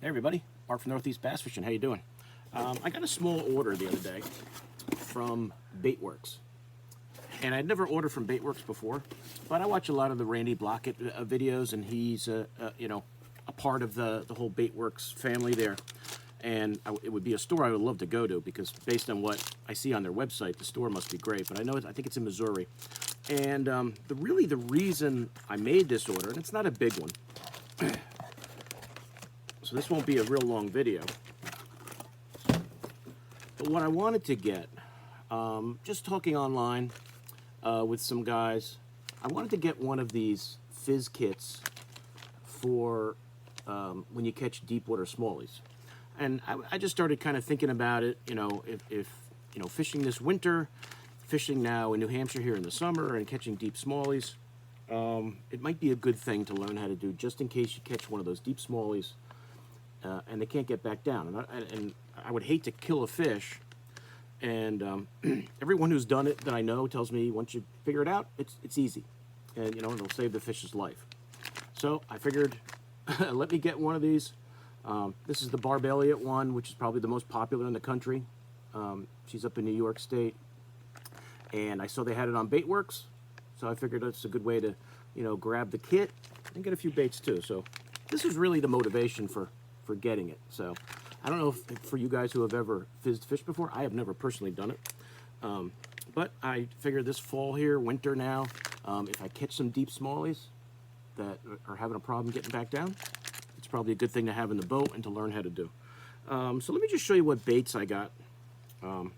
Hey everybody, Mark from Northeast Bass Fishing. How you doing? I got a small order the other day from BaitWRX, and I'd never ordered from BaitWRX before, but I watch a lot of the Randy Blockett videos, and he's a part of the whole BaitWRX family there. And it would be a store I would love to go to because based on what I see on their website, the store must be great. But I think it's in Missouri. And the reason I made this order, and it's not a big one, so this won't be a real long video. But what I wanted to get, just talking online with some guys, I wanted to get one of these fizz kits for when you catch deep water smallies. And I just started kind of thinking about it, if fishing this winter, fishing now in New Hampshire here in the summer and catching deep smallies, it might be a good thing to learn how to do just in case you catch one of those deep smallies and they can't get back down. And I would hate to kill a fish. And everyone who's done it that I know tells me once you figure it out, it's easy. And, it'll save the fish's life. So I figured, let me get one of these. This is the Barb Elliott one, which is probably the most popular in the country. She's up in New York State. And I saw they had it on BaitWRX. So I figured it's a good way to, grab the kit and get a few baits too. So this is really the motivation for getting it. So I don't know if for you guys who have ever fizzed fish before, I have never personally done it. But I figured this fall here, winter now, if I catch some deep smallies that are having a problem getting back down, it's probably a good thing to have in the boat and to learn how to do. So let me just show you what baits I got along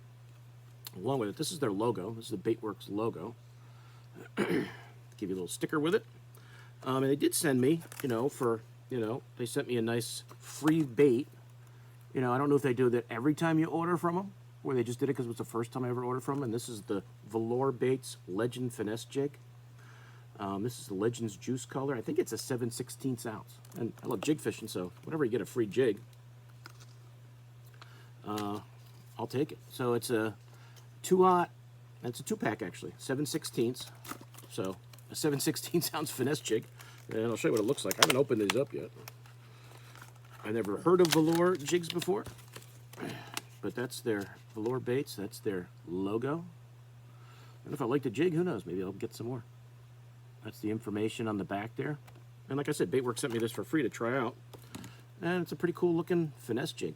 with it. This is their logo. This is the BaitWRX logo. Give you a little sticker with it. And they did send me, they sent me a nice free bait. I don't know if they do that every time you order from them, or they just did it because it was the first time I ever ordered from them. And this is the Velour Baits Legend Finesse Jig. This is the Legends Juice Color. I think it's a 7/16 ounce. And I love jig fishing, so whenever you get a free jig, I'll take it. So it's a 2-aught, it's a 2-pack actually, 7/16. So a 7/16 ounce finesse jig. And I'll show you what it looks like. I haven't opened these up yet. I never heard of Velour jigs before, but that's their Velour Baits. That's their logo. And if I like the jig, who knows? Maybe I'll get some more. That's the information on the back there. And like I said, BaitWRX sent me this for free to try out. And it's a pretty cool looking finesse jig.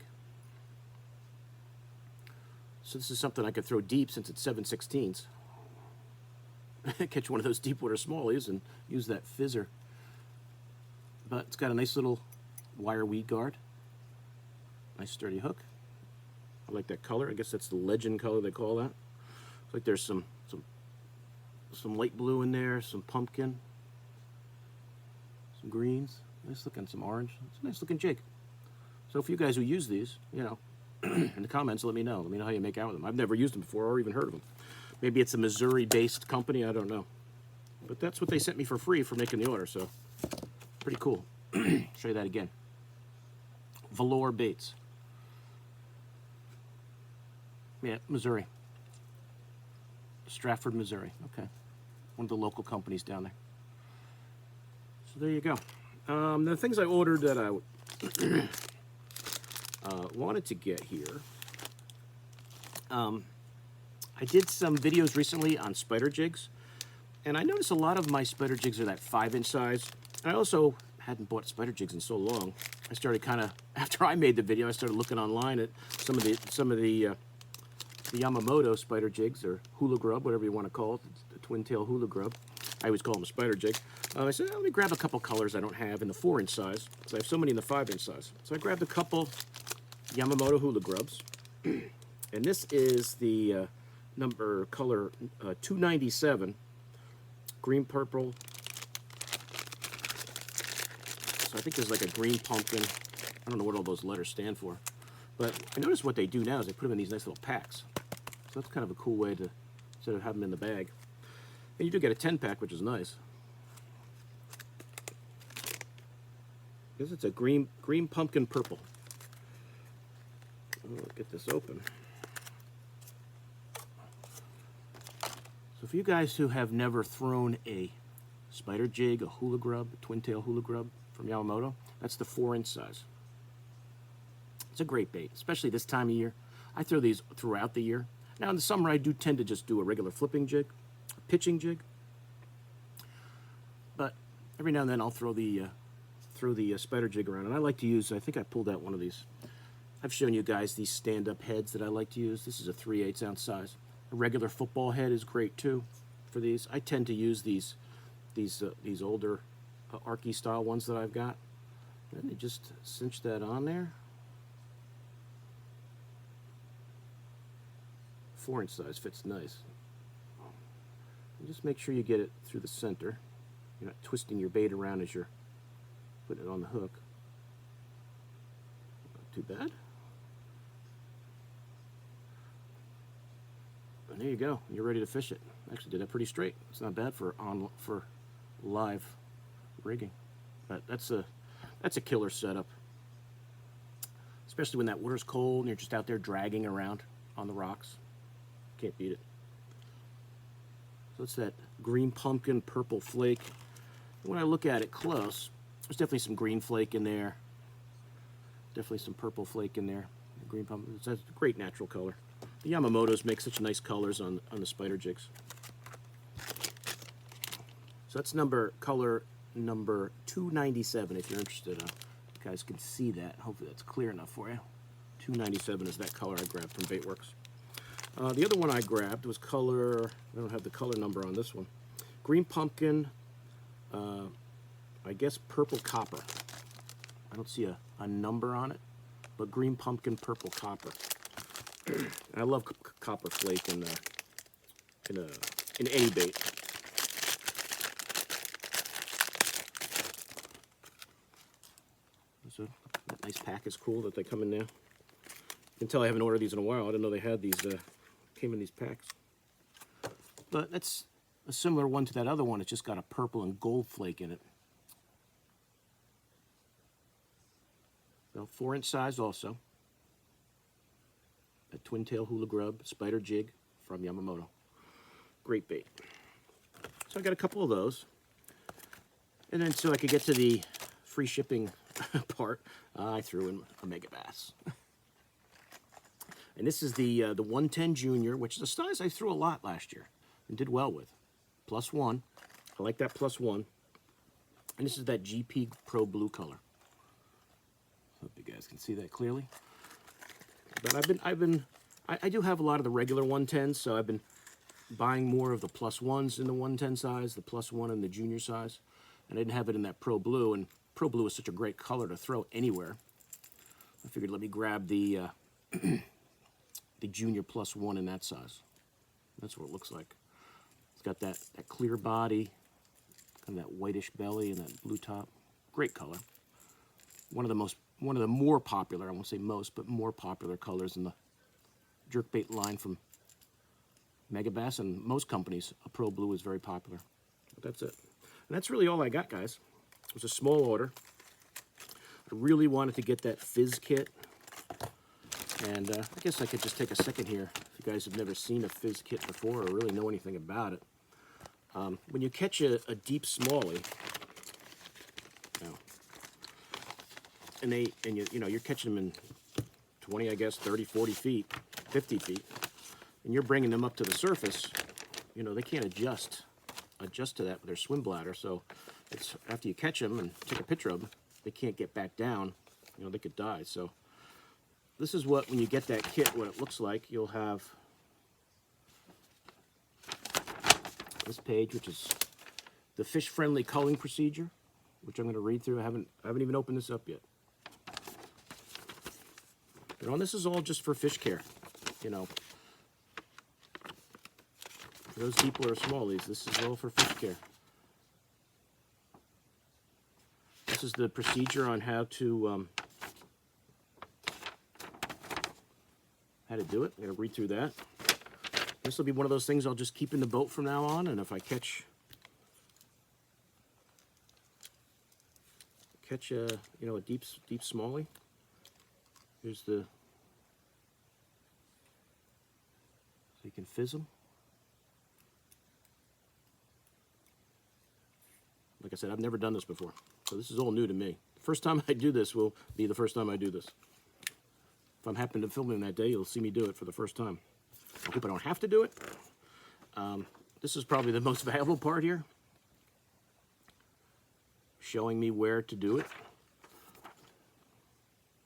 So this is something I could throw deep since it's 7/16. Catch one of those deep water smallies and use that fizzer. But it's got a nice little wire weed guard. Nice sturdy hook. I like that color. I guess that's the Legend color they call that. Looks like there's some light blue in there, some pumpkin, some greens, nice looking, some orange. It's a nice looking jig. So for you guys who use these, in the comments, let me know. Let me know how you make out with them. I've never used them before or even heard of them. Maybe it's a Missouri-based company, I don't know. But that's what they sent me for free for making the order, so pretty cool. Show you that again. Velour Baits. Yeah, Missouri. Stratford, Missouri. Okay. One of the local companies down there. So there you go. The things I ordered that I wanted to get here. I did some videos recently on spider jigs, and I noticed a lot of my spider jigs are that 5-inch size. And I also hadn't bought spider jigs in so long. I started kind of, after I made the video, I started looking online at some of the Yamamoto spider jigs, or hula grub, whatever you want to call it, the twin tail hula grub. I always call them a spider jig. I said, let me grab a couple colors I don't have in the 4-inch size, because I have so many in the 5-inch size. So I grabbed a couple Yamamoto hula grubs, and this is the color 297, green purple. So I think there's like a green pumpkin. I don't know what all those letters stand for, but I noticed what they do now is they put them in these nice little packs. So that's kind of a cool way to, instead of having them in the bag. And you do get a 10-pack, which is nice. I guess it's a green pumpkin purple. I'll get this open. So for you guys who have never thrown a spider jig, a hula grub, a twin tail hula grub from Yamamoto, that's the 4-inch size. It's a great bait, especially this time of year. I throw these throughout the year. Now in the summer, I do tend to just do a regular flipping jig, a pitching jig. But every now and then I'll throw the spider jig around, and I like to use, I think I pulled out one of these. I've shown you guys these stand-up heads that I like to use. This is a 3/8 ounce size. A regular football head is great too for these. I tend to use these older Arky style ones that I've got. And you just cinch that on there. 4-inch size fits nice. And just make sure you get it through the center. You're not twisting your bait around as you're putting it on the hook. Not too bad. And there you go. You're ready to fish it. Actually did that pretty straight. It's not bad for live rigging. But that's a killer setup. Especially when that water's cold and you're just out there dragging around on the rocks. Can't beat it. So it's that green pumpkin, purple flake. When I look at it close, there's definitely some green flake in there. Definitely some purple flake in there. Green pumpkin. It's a great natural color. The Yamamotos make such nice colors on the spider jigs. So that's color number 297 if you're interested. You guys can see that. Hopefully that's clear enough for you. 297 is that color I grabbed from BaitWRX. The other one I grabbed was color, I don't have the color number on this one. Green pumpkin, I guess purple copper. I don't see a number on it, but green pumpkin, purple copper. I love copper flake in any bait. So that nice pack is cool that they come in now. You can tell I haven't ordered these in a while. I didn't know they had these, came in these packs. But that's a similar one to that other one. It's just got a purple and gold flake in it. So 4-inch size also. A twin tail hula grub spider jig from Yamamoto. Great bait. So I got a couple of those. And then so I could get to the free shipping part, I threw in a Megabass. And this is the 110 Junior, which is a size I threw a lot last year and did well with. +1. I like that +1. And this is that GP Pro Blue color. Hope you guys can see that clearly. But I do have a lot of the regular 110s, so I've been buying more of the +1s in the 110 size, the +1 in the junior size. And I didn't have it in that Pro Blue, and Pro Blue is such a great color to throw anywhere. I figured let me grab the the junior +1 in that size. That's what it looks like. It's got that clear body, kind of that whitish belly and that blue top. Great color. One of the more popular, I won't say most, but more popular colors in the jerkbait line from Megabass and most companies. A Pro Blue is very popular. But that's it. And that's really all I got, guys. It was a small order. I really wanted to get that fizz kit. And I guess I could just take a second here. If you guys have never seen a fizz kit before or really know anything about it. When you catch a deep smallie, you're catching them in 20, I guess, 30, 40 feet, 50 feet, and you're bringing them up to the surface, they can't adjust to that with their swim bladder. So it's after you catch them and take a picture of them, they can't get back down. They could die. So this is when you get that kit, what it looks like. You'll have this page, which is the fish-friendly culling procedure, which I'm going to read through. I haven't even opened this up yet. And this is all just for fish care. For those people who are smallies, this is all for fish care. This is the procedure on how to do it. I'm going to read through that. This will be one of those things I'll just keep in the boat from now on, and if I catch a deep smallie, here's so you can fizz them. Like I said, I've never done this before, so this is all new to me. The first time I do this will be the first time I do this. if I'm happening to film him that day, you'll see me do it for the first time. I hope I don't have to do it. This is probably the most valuable part here, showing me where to do it.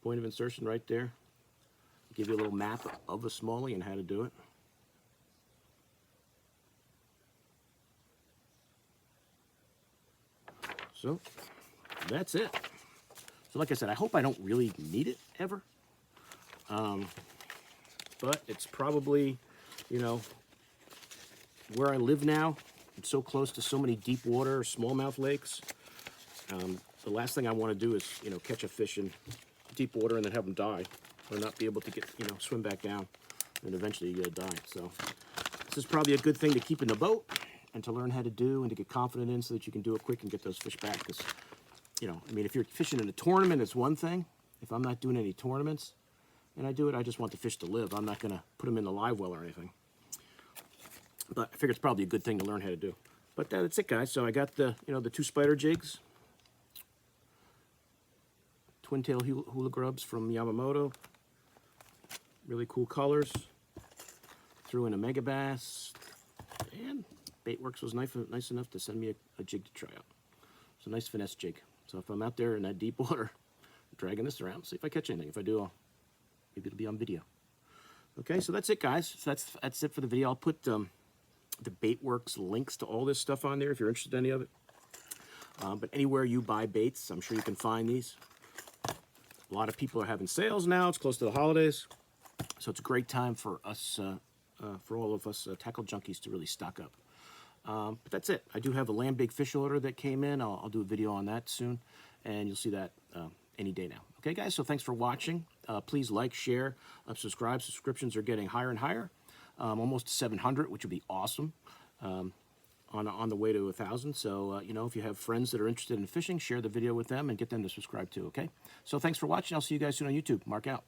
Point of insertion right there. Give you a little map of a smallie and how to do it. So that's it. So like I said, I hope I don't really need it ever. But it's probably, you know, where I live now. I'm so close to so many deep water, smallmouth lakes. The last thing I want to do is, you know, catch a fish in deep water and then have them die, or not be able to get, you know, swim back down, and eventually die. So this is probably a good thing to keep in the boat and to learn how to do and to get confident in, so that you can do it quick and get those fish back. Because, you know, I mean, if you're fishing in a tournament, it's one thing. If I'm not doing any tournaments and I do it, I just want the fish to live. I'm not going to put them in the live well or anything. But I figure it's probably a good thing to learn how to do. But that's it, guys. So I got the, you know, the 2 spider jigs, twin tail hula grubs from Yamamoto. Really cool colors. Threw in a Megabass, and BaitWRX was nice enough to send me a jig to try out. It's a nice finesse jig. So if I'm out there in that deep water, dragging this around, see if I catch anything. If I do, maybe it'll be on video. Okay, so that's it, guys. So that's it for the video. I'll put the BaitWRX links to all this stuff on there if you're interested in any of it. But anywhere you buy baits, I'm sure you can find these. A lot of people are having sales now. It's close to the holidays, so it's a great time for us, for all of us tackle junkies, to really stock up. But that's it. I do have a land-bait fish order that came in. I'll do a video on that soon, and you'll see that any day now. Okay, guys, so thanks for watching. Please like, share, subscribe. Subscriptions are getting higher and higher, almost 700, which would be awesome, on the way to 1,000. So, you know, if you have friends that are interested in fishing, share the video with them and get them to subscribe too, okay? So thanks for watching. I'll see you guys soon on YouTube. Mark out.